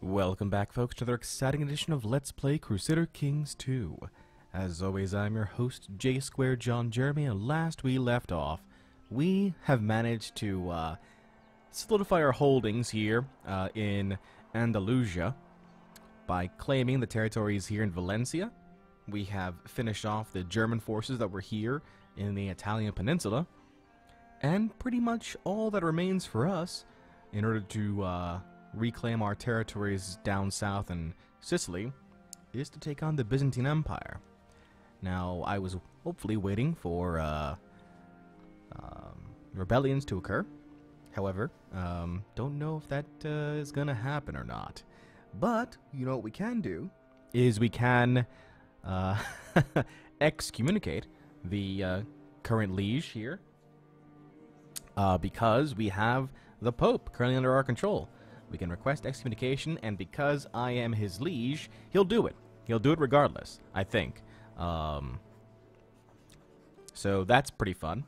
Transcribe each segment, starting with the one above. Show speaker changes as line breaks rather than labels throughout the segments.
Welcome back, folks, to another exciting edition of Let's Play Crusader Kings 2. As always, I'm your host, J Square John Jeremy, and last we left off, we have managed to solidify our holdings here in Andalusia by claiming the territories here in Valencia. We have finished off the German forces that were here in the Italian peninsula, and pretty much all that remains for us in order to reclaim our territories down south in Sicily is to take on the Byzantine Empire. Now, I was hopefully waiting for rebellions to occur. However, don't know if that is going to happen or not. But, you know what we can do is we can excommunicate the current liege here because we have the Pope currently under our control. We can request excommunication, and because I am his liege, he'll do it. He'll do it regardless, I think. So that's pretty fun.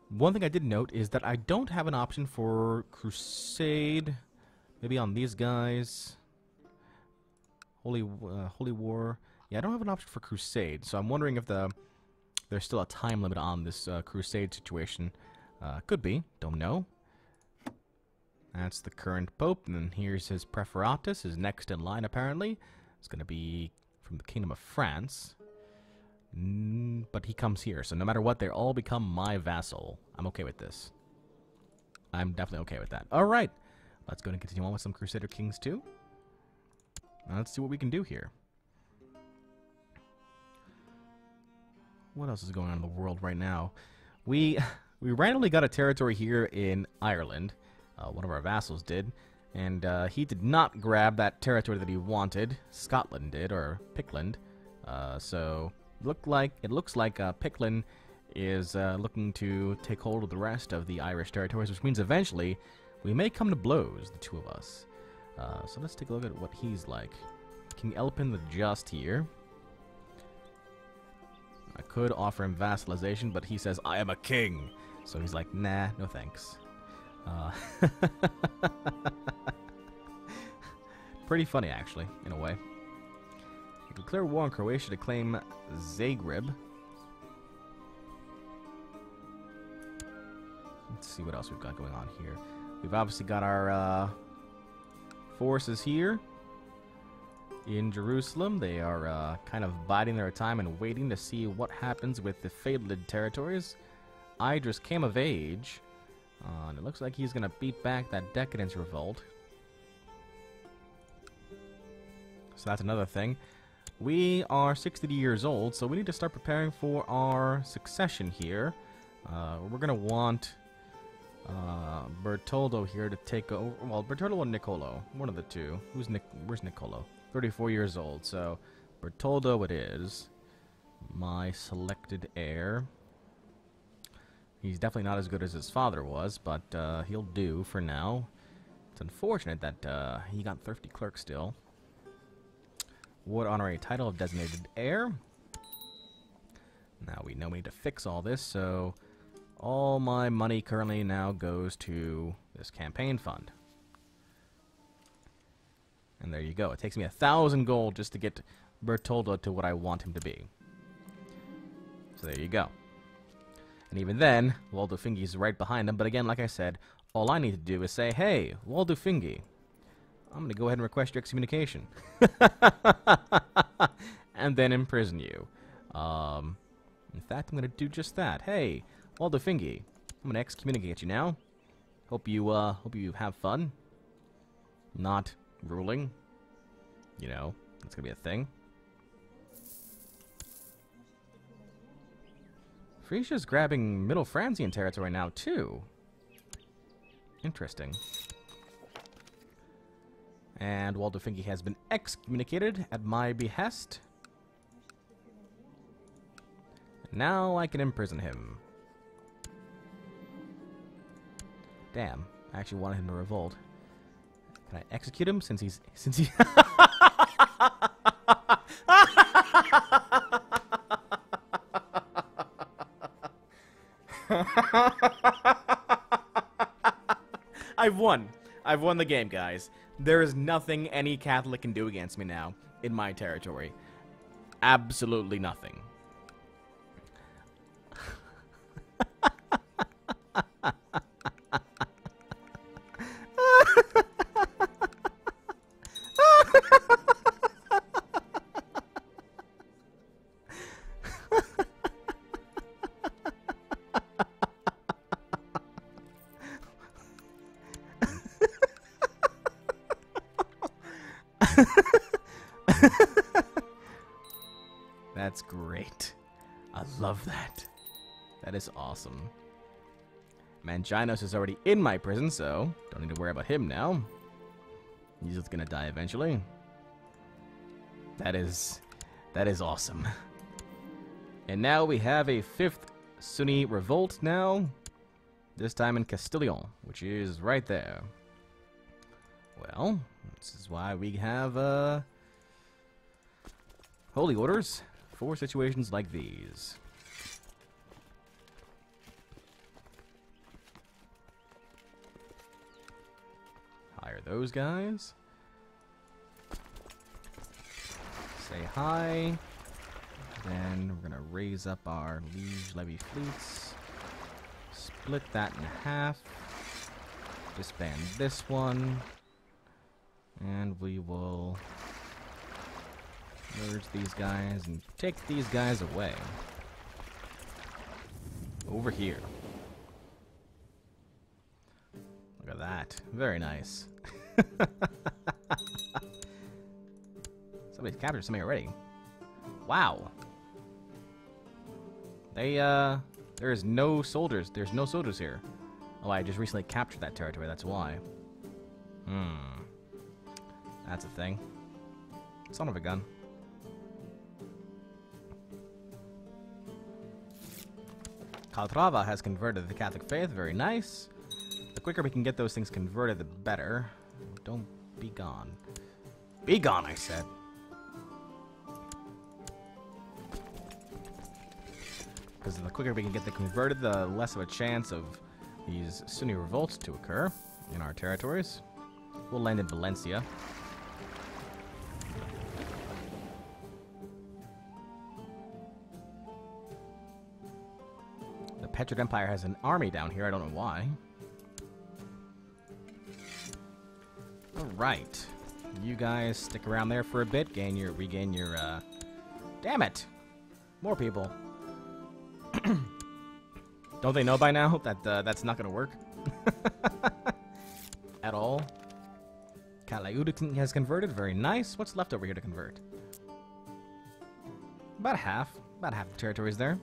One thing I did note is that I don't have an option for Crusade. Maybe on these guys. Holy War. Yeah, I don't have an option for Crusade, so I'm wondering if there's still a time limit on this Crusade situation. Could be. Don't know. That's the current Pope, and then here's his Preferatus, his next in line, apparently. It's going to be from the Kingdom of France. But he comes here, so no matter what, they all become my vassal. I'm okay with this. I'm definitely okay with that. Alright, let's go and continue on with some Crusader Kings 2. Let's see what we can do here. What else is going on in the world right now? We randomly got a territory here in Ireland. One of our vassals did, and he did not grab that territory that he wanted. Scotland did, or Pickland. So it looks like Pickland is looking to take hold of the rest of the Irish territories, which means eventually we may come to blows, the two of us. So let's take a look at what he's like. King Elpin the Just here. I could offer him vassalization, but he says, I am a king. So he's like, nah, no thanks. Pretty funny, actually, in a way. You declare war on Croatia to claim Zagreb. Let's see what else we've got going on here. We've obviously got our forces here in Jerusalem. They are kind of biding their time and waiting to see what happens with the fated territories. Idris came of age. And it looks like he's going to beat back that Decadence revolt. So that's another thing. We are 60 years old, so we need to start preparing for our succession here. We're going to want Bertoldo here to take over. Well, Bertoldo or Niccolo. One of the two. Where's Niccolo? 34 years old, so Bertoldo it is. My selected heir. He's definitely not as good as his father was, but he'll do for now. It's unfortunate that he got thrifty clerk still. Would honor a title of designated heir. Now we know we need to fix all this, so all my money currently now goes to this campaign fund. And there you go. It takes me 1,000 gold just to get Bertoldo to what I want him to be. So there you go. And even then, Waldo Fingi's right behind him. But again, like I said, all I need to do is say, hey, Waldo Fingi, I'm going to go ahead and request your excommunication. And then imprison you. In fact, I'm going to do just that. Hey, Waldo Fingi, I'm going to excommunicate you now. Hope you have fun. Not ruling. You know, that's going to be a thing. Frisia's grabbing Middle Franzian territory now, too. Interesting. And Waldo Fingi has been excommunicated at my behest. Now I can imprison him. Damn, I actually wanted him to revolt. Can I execute him since he... I've won. I've won the game, guys. There is nothing any Catholic can do against me now in my territory. Absolutely nothing. That's great. I love that. That is awesome. Manginos is already in my prison, so don't need to worry about him now. He's just gonna die eventually. That is awesome. And now we have a 5th Sunni revolt now. This time in Castillon, which is right there. Well, this is why we have holy orders for situations like these. Hire those guys. Say hi. Then we're gonna raise up our liege levy fleets. Split that in half. Disband this one. And we will merge these guys and take these guys away. Over here. Look at that. Very nice. Somebody's captured something already. Wow. There's no soldiers. There's no soldiers here. Oh, I just recently captured that territory, that's why. That's a thing. Son of a gun. Calatrava has converted to the Catholic faith. Very nice. The quicker we can get those things converted, the better. Don't be gone. Be gone, I said. Because the quicker we can get them converted, the less of a chance of these Sunni revolts to occur in our territories. We'll land in Valencia. The Petrid Empire has an army down here. I don't know why. Alright. You guys stick around there for a bit. Regain your, Damn it! More people. Don't they know by now that that's not gonna work? At all? Calayudic has converted. Very nice. What's left over here to convert? About half. About half the territory is there.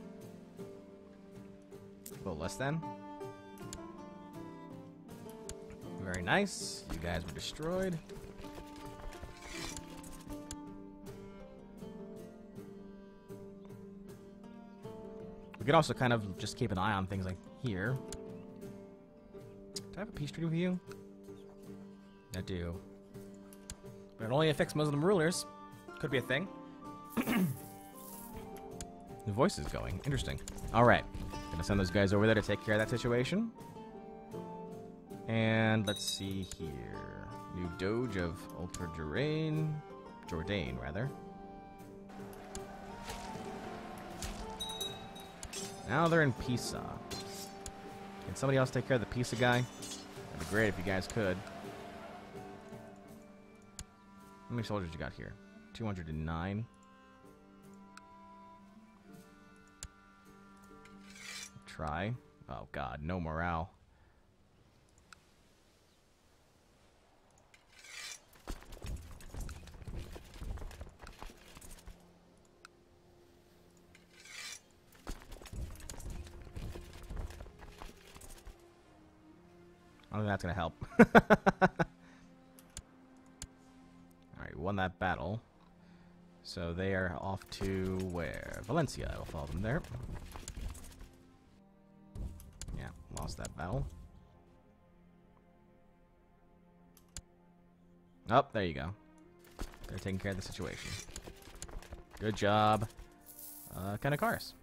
A little less than. Very nice. You guys were destroyed. We could also kind of just keep an eye on things like here. Do I have a peace treaty with you? I do. But it only affects Muslim rulers. Could be a thing. The voice is going. Interesting. Alright. Gonna send those guys over there to take care of that situation. And let's see here. New Doge of Ultra Jourdain, rather. Now they're in Pisa. Can somebody else take care of the Pisa guy? That'd be great if you guys could. How many soldiers you got here? 209. Try. Oh god, no morale. I don't think that's gonna help. Alright, won that battle. So they are off to where? Valencia. I'll follow them there. Yeah, lost that battle. Oh, there you go. They're taking care of the situation. Good job. Kanakaris.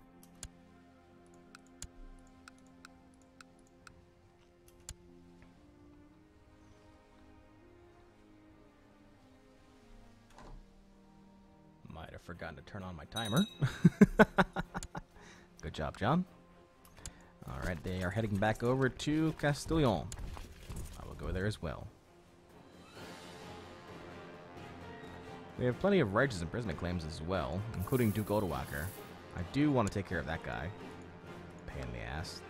forgotten to turn on my timer. Good job, John. Alright, they are heading back over to Castillon. I will go there as well. We have plenty of righteous imprisonment claims as well, including Duke Odoaker. I do want to take care of that guy. Pain in the ass.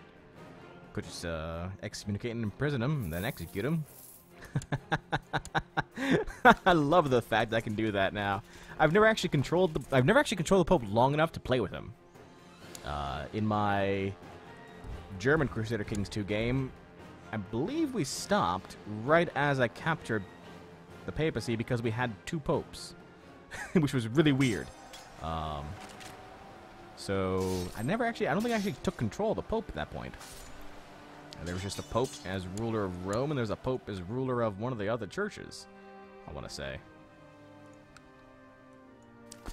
Could just excommunicate and imprison him, and then execute him. I love the fact that I can do that now. I've never actually controlled the Pope long enough to play with him. In my German Crusader Kings 2 game, I believe we stopped right as I captured the papacy because we had 2 popes, which was really weird. So I don't think I actually took control of the Pope at that point. There was just a Pope as ruler of Rome, and there's a Pope as ruler of one of the other churches, I want to say.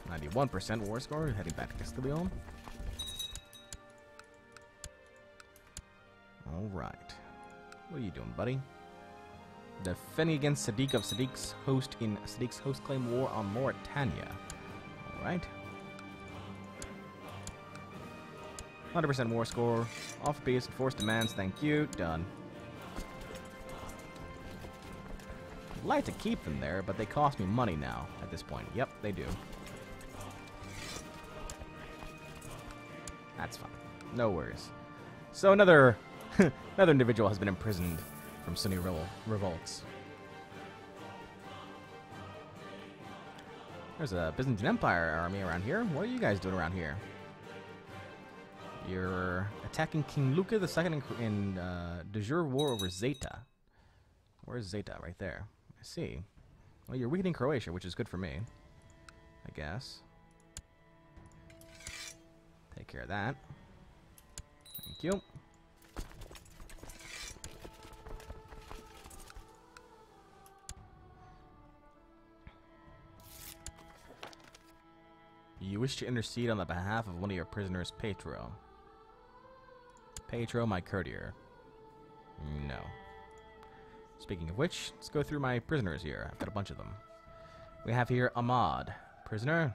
91% war score, heading back to Castillon. Alright. What are you doing, buddy? Defending against Sadiq of Sadiq's host in Sadiq's host claim war on Mauritania. Alright. 100% war score. Off base, enforced demands, thank you. Done. I'd like to keep them there, but they cost me money now at this point. Yep, they do. That's fine. No worries. So another individual has been imprisoned from Sunni revolts. There's a Byzantine Empire army around here. What are you guys doing around here? You're attacking King Luca II in de jure war over Zeta. Where's Zeta? Right there. I see. Well, you're weakening Croatia, which is good for me, I guess. Take care of that. Thank you. You wish to intercede on the behalf of one of your prisoners, Petro. Petro, my courtier. No. Speaking of which, let's go through my prisoners here. I've got a bunch of them. We have here Ahmad. Prisoner.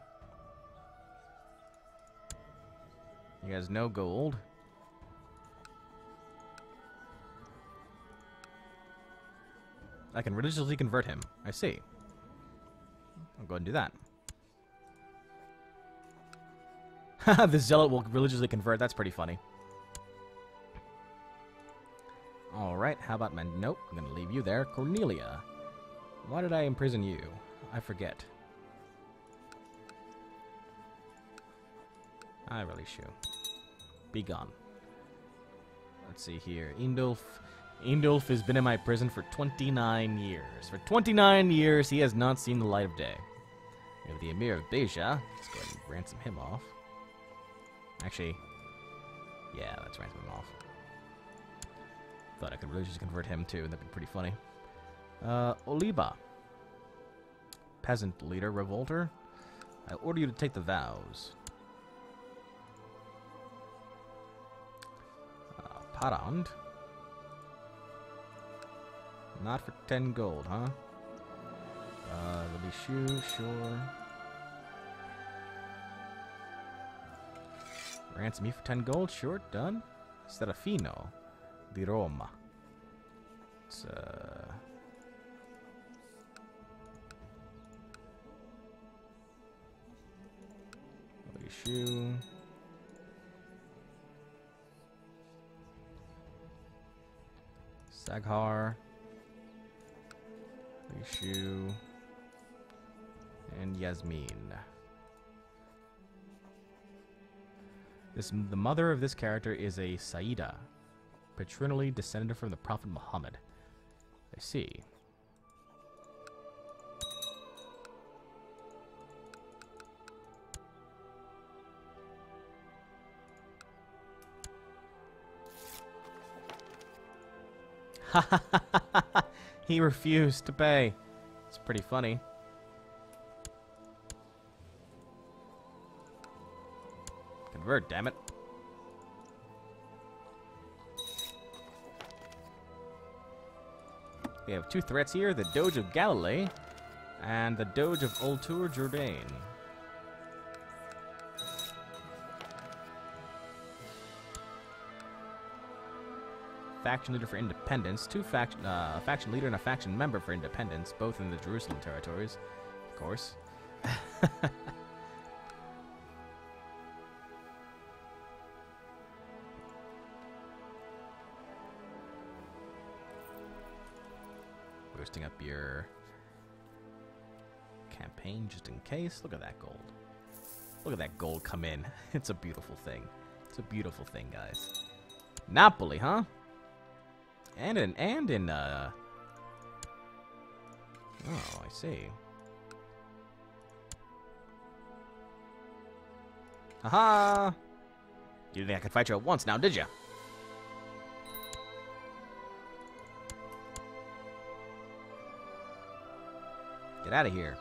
He has no gold. I can religiously convert him. I see. I'll go ahead and do that. The zealot will religiously convert. That's pretty funny. Alright, how about my... Nope, I'm going to leave you there. Cornelia. Why did I imprison you? I forget. I really should. Be gone. Let's see here. Indulf. Indulf has been in my prison for 29 years. For 29 years, he has not seen the light of day. We have the Emir of Beja. Let's go ahead and ransom him off. Actually, yeah, let's ransom him off. Thought I could really just convert him too. That'd be pretty funny. Oliba. Peasant leader, revolter. I order you to take the vows. Parand. Not for 10 gold, huh? Shoe, sure. Ransom me for 10 gold, sure, done. Serafino di Roma. It's, shoe. Saghar. Rishu. And Yasmin. The mother of this character is a Saida, paternally descended from the Prophet Muhammad. I see. He refused to pay. It's pretty funny. Convert, damn it. We have two threats here, the Doge of Galilee and the Doge of Ultur Jourdain. faction leader for independence, faction leader and a faction member for independence, both in the Jerusalem territories, of course. Boosting up your campaign just in case. Look at that gold. Look at that gold come in. It's a beautiful thing. It's a beautiful thing, guys. Napoli, huh? And in oh, I see. Haha! You didn't think I could fight you at once now, did you? Get out of here.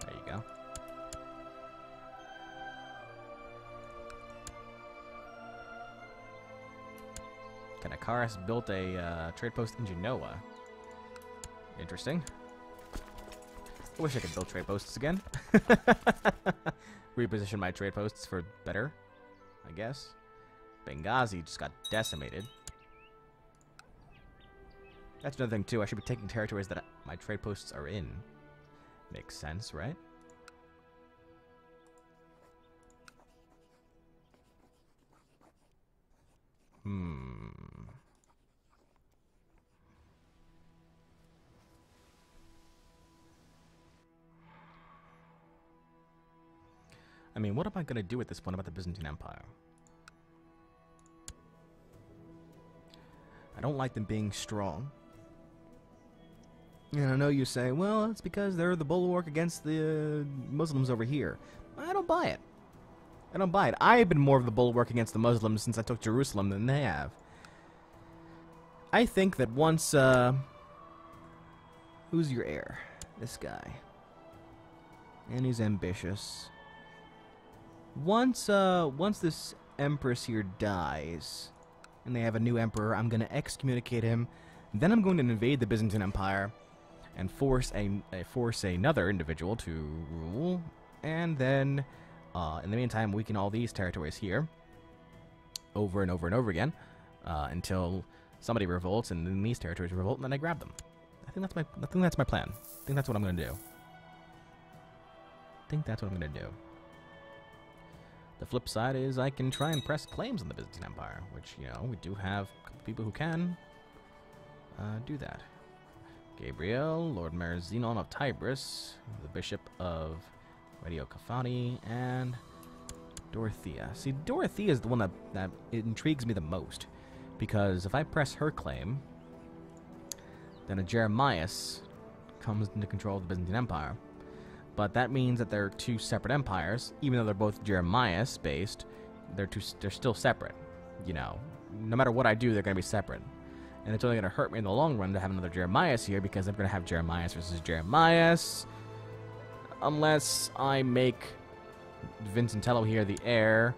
There you go. Kanakaris built a trade post in Genoa. Interesting. I wish I could build trade posts again. Reposition my trade posts for better, I guess. Benghazi just got decimated. That's another thing, too. I should be taking territories that my trade posts are in. Makes sense, right? I mean, what am I going to do at this point about the Byzantine Empire? I don't like them being strong. And I know you say, well, it's because they're the bulwark against the Muslims over here. I don't buy it. I don't buy it. I've been more of the bulwark against the Muslims since I took Jerusalem than they have. I think that once, who's your heir? This guy. And he's ambitious. Once this empress here dies, and they have a new emperor, I'm going to excommunicate him. Then I'm going to invade the Byzantine Empire and force another individual to rule, and then in the meantime weaken all these territories here over and over and over again until somebody revolts and then these territories revolt and then I grab them. I think that's my plan. I think that's what I'm going to do. The flip side is I can try and press claims on the Byzantine Empire, which, you know, we do have a couple people who can do that. Gabriel, Lord Mayor Zenon of Tibris, the Bishop of Radio Cafani, and Dorothea. See, Dorothea is the one that intrigues me the most, because if I press her claim, then a Jeremias comes into control of the Byzantine Empire. But that means that they're two separate empires, even though they're both Jeremias-based. They're still separate. You know, no matter what I do, they're going to be separate. And it's only going to hurt me in the long run to have another Jeremias here, because I'm going to have Jeremias versus Jeremias. Unless I make Vincentello here the heir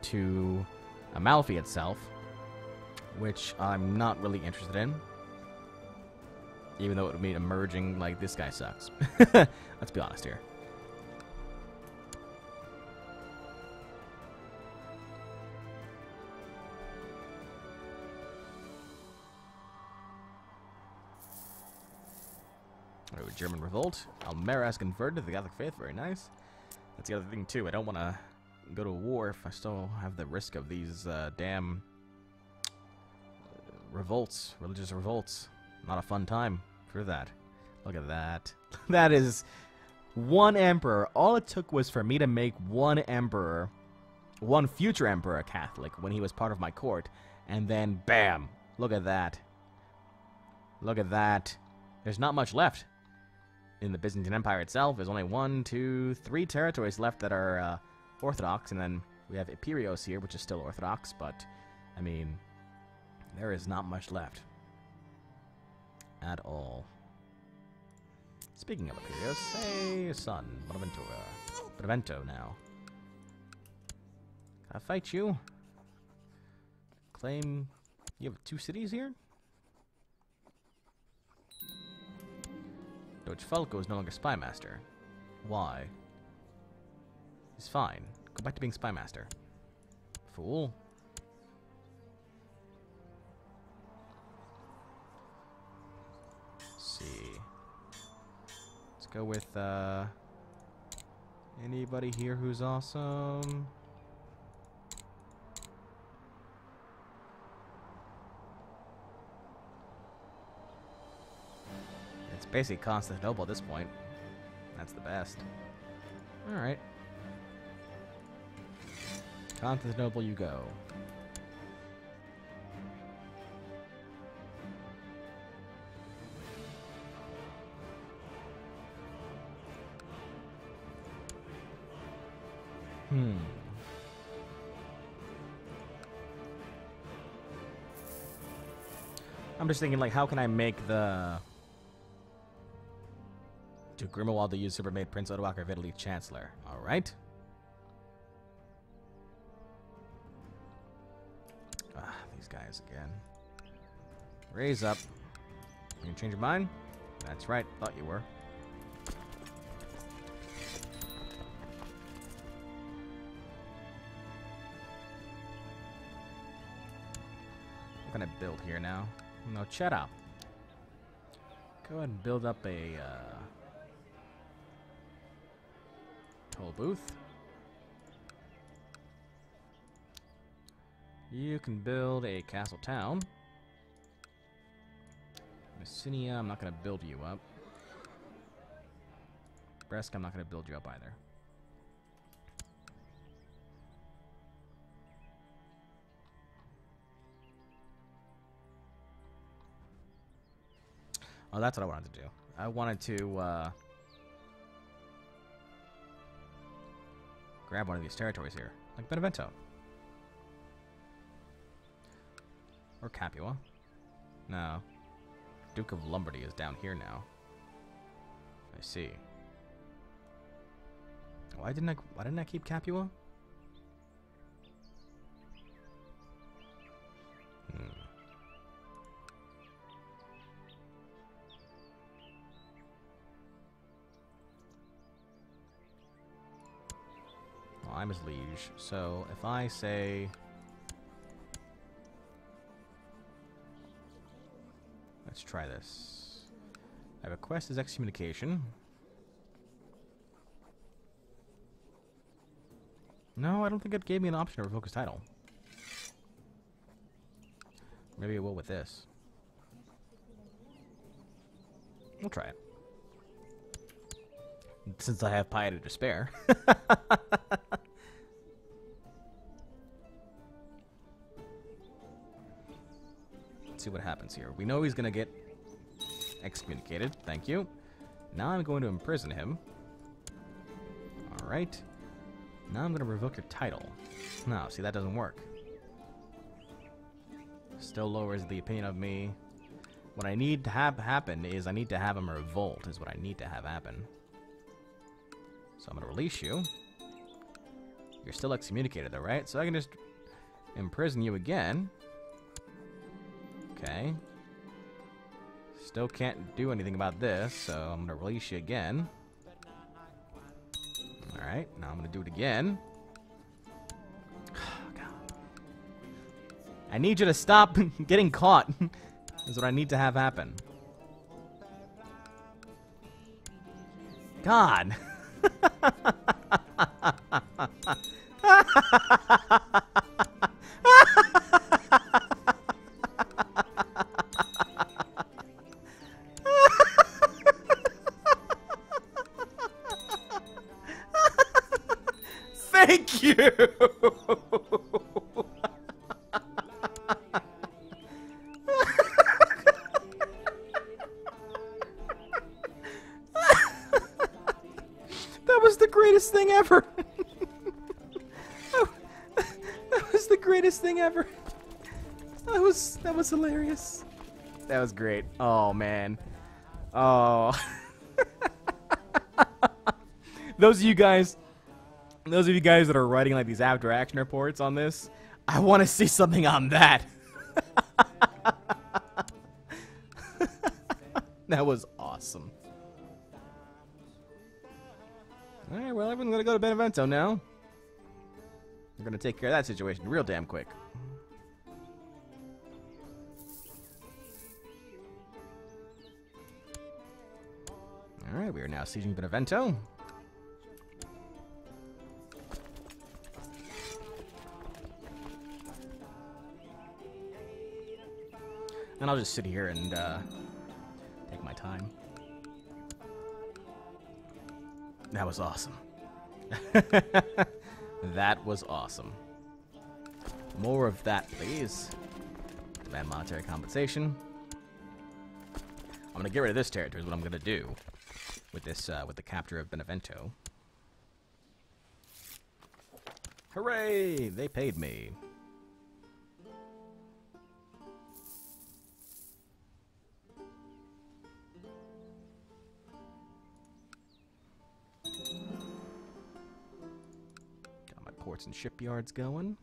to Amalfi itself, which I'm not really interested in. Even though it would mean emerging like this guy sucks. Let's be honest here. German revolt. Almera's converted to the Catholic faith. Very nice. That's the other thing too. I don't want to go to war if I still have the risk of these damn revolts, religious revolts. Not a fun time for that. Look at that. That is one emperor. All it took was for me to make one emperor, one future emperor, a Catholic when he was part of my court, and then bam! Look at that. Look at that. There's not much left in the Byzantine Empire itself. There's only 1, 2, 3 territories left that are Orthodox, and then we have Epirus here, which is still Orthodox, but, I mean, there is not much left. At all. Speaking of Epirus, hey, son, Benevento now. Can I fight you? Claim you have 2 cities here? Doge Falco is no longer spy master. Why? He's fine. Go back to being spy master. Fool. go with anybody here who's awesome. It's basically Constantinople at this point. That's the best. Alright. Constantinople you go. I'm just thinking, like, how can I make the... To Grimwald, the usurper made Prince Odoacer of Italy Chancellor. Alright. Ah, these guys again. Raise up. You gonna change your mind? That's right, thought you were. What can I build here now? No, shut up. Go ahead and build up a toll booth. You can build a castle town. Messinia, I'm not going to build you up. Bresk, I'm not going to build you up either. Oh, that's what I wanted to do. I wanted to grab one of these territories here, like Benevento. Or Capua. No. Duke of Lombardy is down here now. I see. Why didn't I keep Capua? Well, I'm his liege, so if I say... Let's try this. I request his excommunication. No, I don't think it gave me an option to revoke his title. Maybe it will with this. We'll try it. Since I have piety to spare. Let's see what happens here. We know he's going to get excommunicated. Thank you. Now I'm going to imprison him. Alright. Now I'm going to revoke your title. No, see, that doesn't work. Still lowers the opinion of me. What I need to have happen is I need to have him revolt, is what I need to have happen. So I'm going to release you. You're still excommunicated, though, right? So I can just imprison you again. Okay. Still can't do anything about this, so I'm going to release you again. Alright, now I'm going to do it again. God. I need you to stop getting caught. Is what I need to have happen. God. Thank you. That was the greatest thing ever. That was the greatest thing ever. That was hilarious. That was great. Oh man. Oh. Those of you guys that are writing like these after action reports on this, I want to see something on that. That was awesome. Alright, well, everyone's gonna go to Benevento now. We're gonna take care of that situation real damn quick. Alright, we are now sieging Benevento. And I'll just sit here and take my time. That was awesome. That was awesome. More of that, please. Demand monetary compensation. I'm gonna get rid of this territory is what I'm gonna do with this with the capture of Benevento. Hooray! They paid me. Got my ports and shipyards going.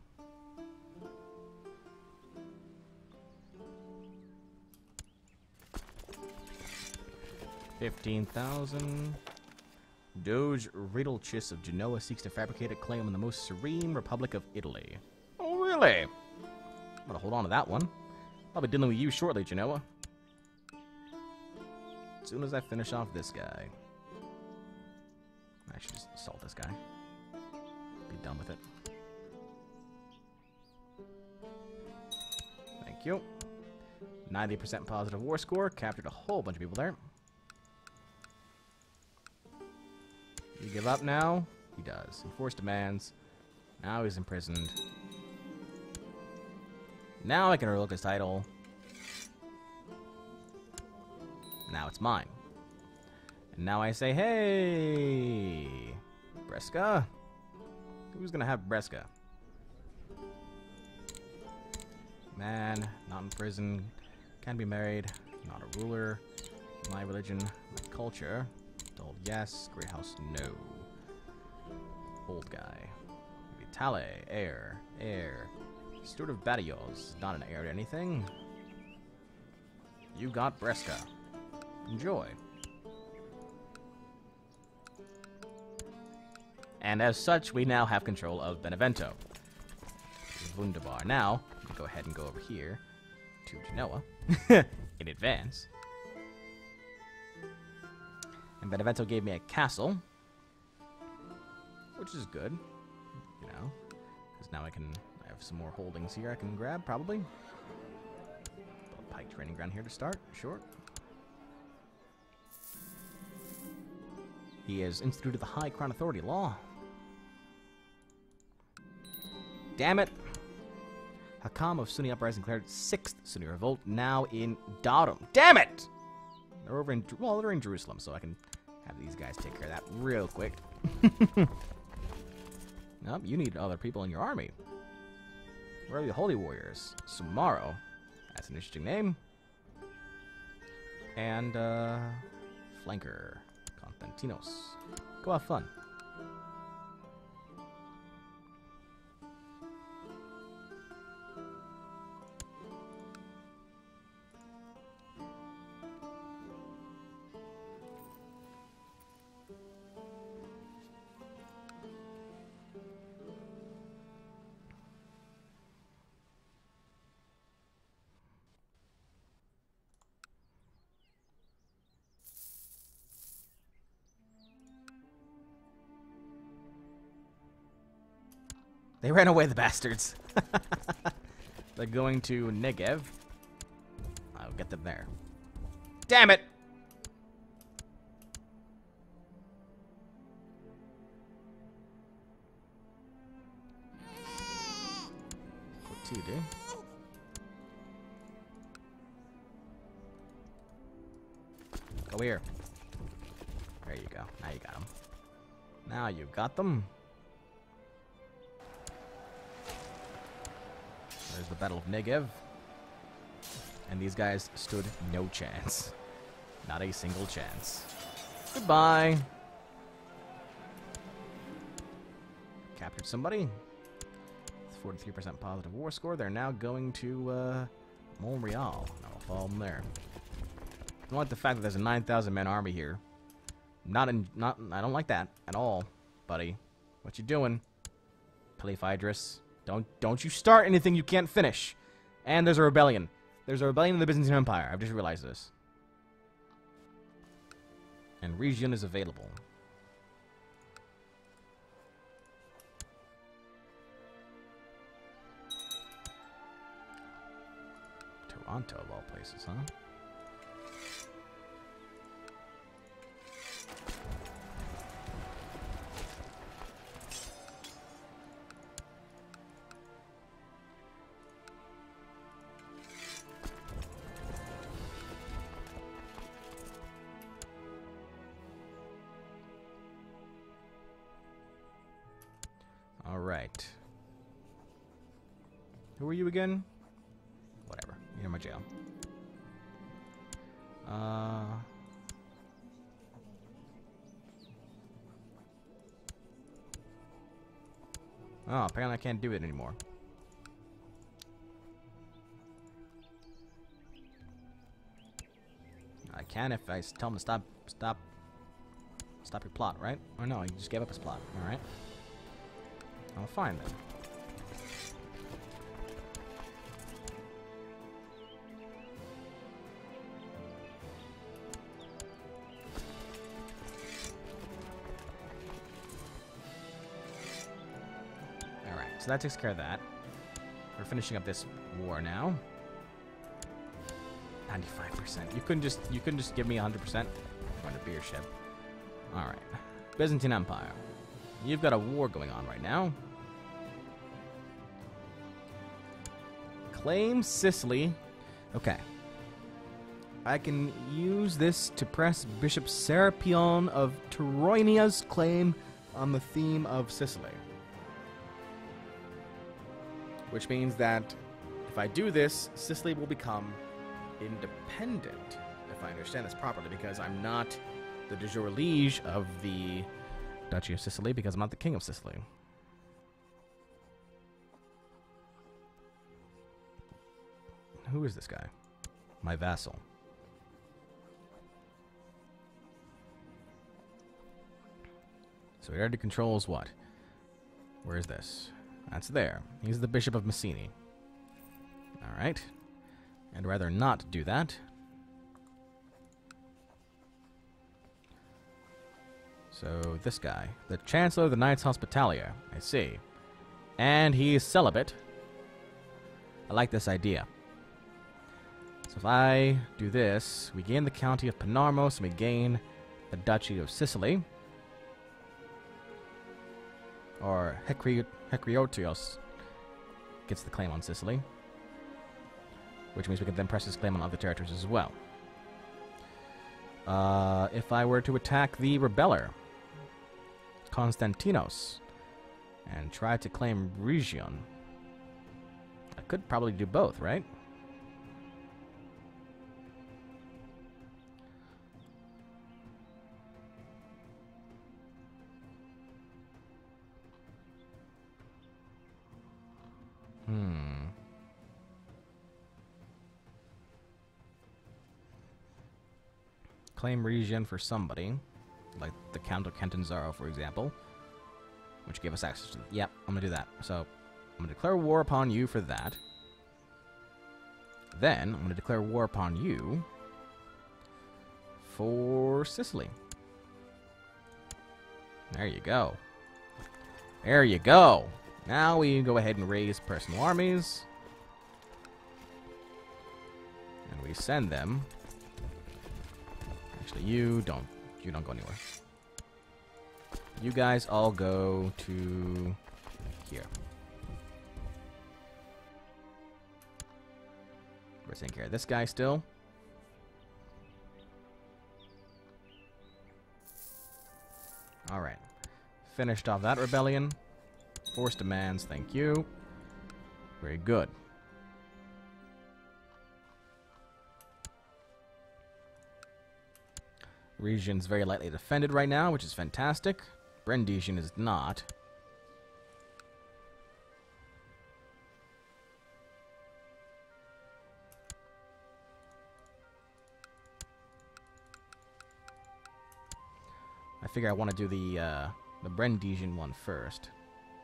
$15,000. Doge Riddlechis of Genoa seeks to fabricate a claim on the most serene Republic of Italy. Oh, really? I'm gonna hold on to that one. I'll be dealing with you shortly, Genoa. As soon as I finish off this guy. I should just assault this guy. Be done with it. Thank you. 90% positive war score. Captured a whole bunch of people there. You give up now? He does. Enforced demands. Now he's imprisoned. Now I can revoke his title. Now it's mine. And now I say, hey, Brescia. Who's gonna have Brescia? Man, not in prison. Can be married. Not a ruler. My religion, my culture. Old yes. Great house, no. Old guy. Vitale, heir. Heir. Steward of Badajoz. Not an heir to anything. You got Brescia. Enjoy. And as such, we now have control of Benevento. Wunderbar. Now, I'm gonna go ahead and go over here to Genoa in advance. And Benevento gave me a castle, which is good, you know, because now I have some more holdings here I can grab, probably. A pike training ground here to start, sure. He has instituted the High Crown Authority law. Damn it! Hakam of Sunni Uprising declared 6th Sunni revolt, now in Darum. Damn it! They're over in, well, they're in Jerusalem, so I can have these guys take care of that real quick. Nope, you need other people in your army. Where are the Holy Warriors? Sumaro. That's an interesting name. And, Flanker. Konstantinos. Go have fun. They ran away, the bastards. They're going to Negev. I'll get them there. Damn it! Go 2, dude. Go here. There you go. Now you got them. Now you got them. There's the Battle of Negev. And these guys stood no chance. Not a single chance. Goodbye. Captured somebody. 43% positive war score. They're now going to Montreal. I'll follow them there. I don't like the fact that there's a 9,000 man army here. I don't like that at all, buddy. What you doing? Polyphydrus. Don't you start anything you can't finish. And there's a rebellion. There's a rebellion in the Byzantine Empire. I've just realized this. And region is available. Toronto, of all places, huh? All right. Who are you again? Whatever. You're in my jail. Oh, apparently I can't do it anymore. I can if I tell him to stop your plot, right? Or no, he just gave up his plot. All right. Oh, fine then. So that takes care of that. We're finishing up this war now. 95%. You couldn't just give me 100%. I'm going to beer ship. All right. Byzantine Empire. You've got a war going on right now. Claim Sicily. Okay. I can use this to press Bishop Serapion of Tyroinia's claim on the theme of Sicily. Which means that if I do this, Sicily will become independent, if I understand this properly, because I'm not the de jure liege of the Duchy of Sicily, because I'm not the king of Sicily. Who is this guy? My vassal. So he already controls what? Where is this? That's there. He's the Bishop of Messini. Alright. I'd rather not do that. So, this guy. The Chancellor of the Knights Hospitaller. I see. And he's celibate. I like this idea. So if I do this, we gain the county of Panormos, and we gain the Duchy of Sicily. Or Hekriotios gets the claim on Sicily, which means we can then press his claim on other territories as well. If I were to attack the rebeller, Constantinos, and try to claim Region, I could probably do both, right? Claim region for somebody, like the Count of Catanzaro, for example, which gave us access to... Yep, I'm going to do that. So, I'm going to declare war upon you for that. Then, I'm going to declare war upon you for Sicily. There you go. There you go. Now we can go ahead and raise personal armies. And we send them... Actually, you don't go anywhere. You guys all go to here. We're taking care of this guy still. Alright. Finished off that rebellion. Force demands, thank you. Very good. Region's very lightly defended right now, which is fantastic. Brandisian is not. I figure I want to do the Brandisian one first.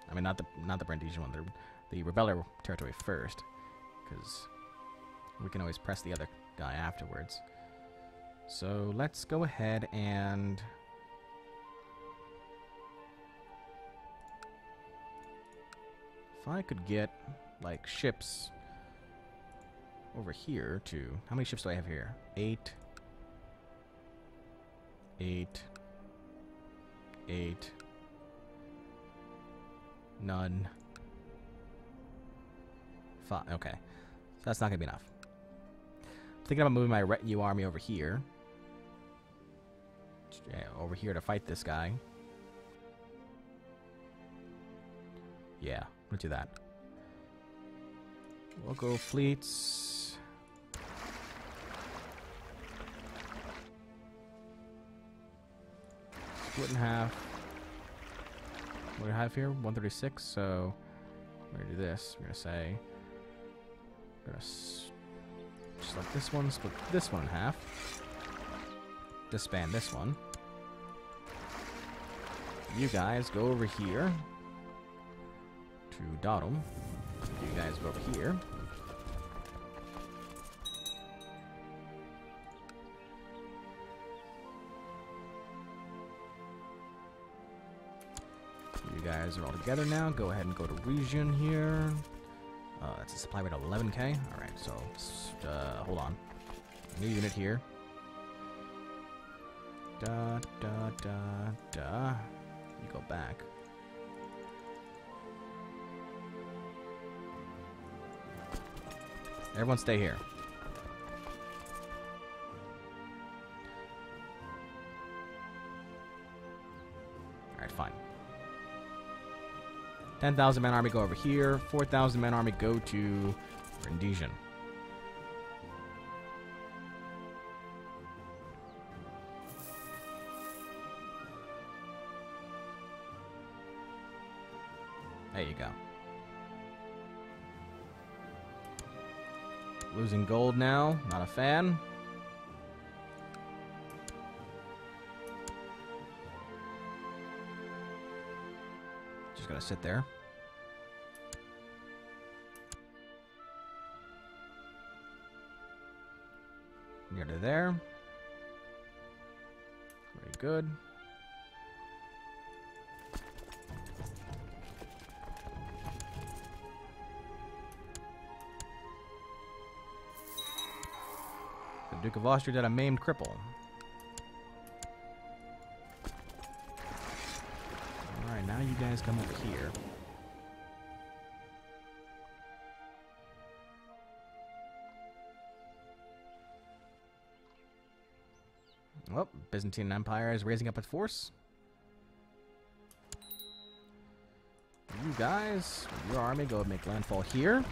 I mean, not the Brandisian one, the rebeller territory first, because we can always press the other guy afterwards. So let's go ahead and... If I could get, like, ships over here to... How many ships do I have here? 8. 8. 8. None. 5. Okay. So that's not going to be enough. I'm thinking about moving my retinue army over here. Yeah, over here to fight this guy. Yeah, we'll do that. We'll go fleets. Split in half. What do we have here? 136, so we're going to do this. We're going to say... We're going to select this one, split this one in half. Disband this one. You guys go over here to Dottom. You guys go over here. You guys are all together now. Go ahead and go to region here. That's a supply rate of 11k. Alright, so hold on. New unit here. Da da da da. You go back. Everyone stay here. Alright, fine. 10,000 man army go over here. 4,000 man army go to Rendition. There you go. Losing gold now. Not a fan. Just gotta sit there. Near to there. Very good. The Duke of Austria did a maimed cripple. Alright, now you guys come over here. Well, Byzantine Empire is raising up its force. You guys, with your army, go make landfall here.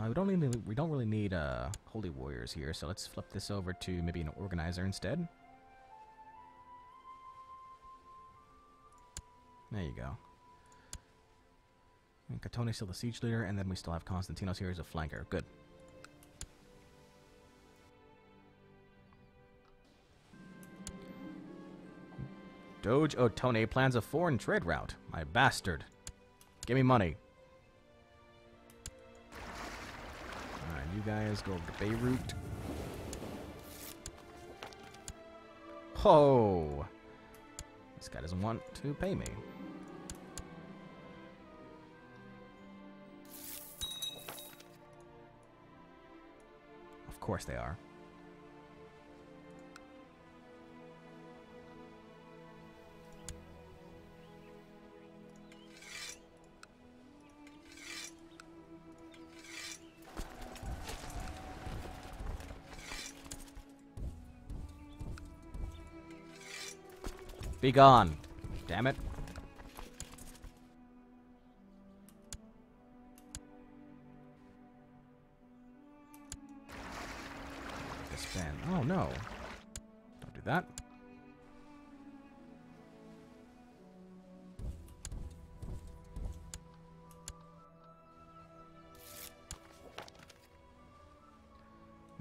We don't really need holy warriors here, so let's flip this over to maybe an organizer instead. There you go. And Catone's still the siege leader, and then we still have Constantinos here as a flanker. Good. Doge Otone plans a foreign trade route. My bastard. Give me money. Alright, you guys go over to Beirut. Oh! This guy doesn't want to pay me. Of course they are. Be gone. Damn it. Disband. Oh no. Don't do that.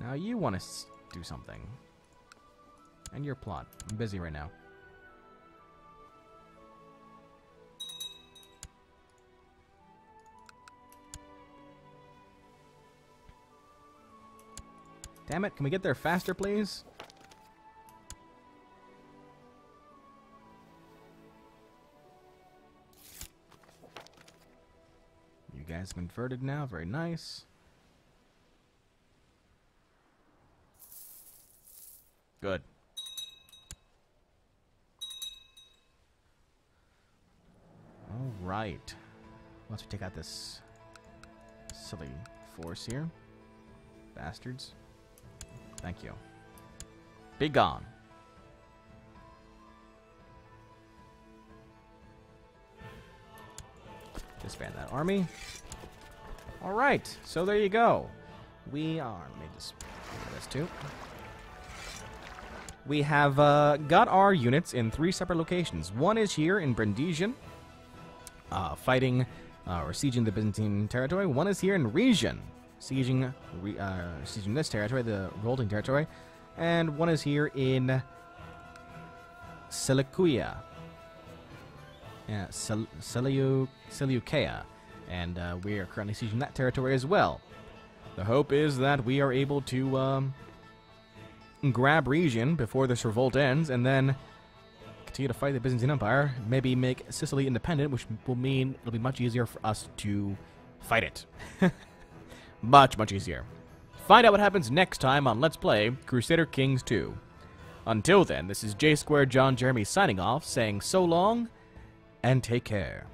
Now you want to do something. And your plot. I'm busy right now. Damn it, can we get there faster, please? You guys converted now, very nice. Good. All right. Once we take out this silly force here. Bastards. Thank you. Be gone. Disband that army. All right. So there you go. We are... Let me just do this too. We have got our units in 3 separate locations. One is here in Brundisian, fighting or sieging the Byzantine territory. One is here in Region, sieging this territory, the revolting territory. And one is here in Seleucia. Yeah, Seleucia. And we are currently sieging that territory as well. The hope is that we are able to grab Region before this revolt ends, and then continue to fight the Byzantine Empire, maybe make Sicily independent, which will mean it'll be much easier for us to fight it. Much, much easier. Find out what happens next time on Let's Play Crusader Kings 2. Until then, this is J Square John Jeremy signing off, saying so long, and take care.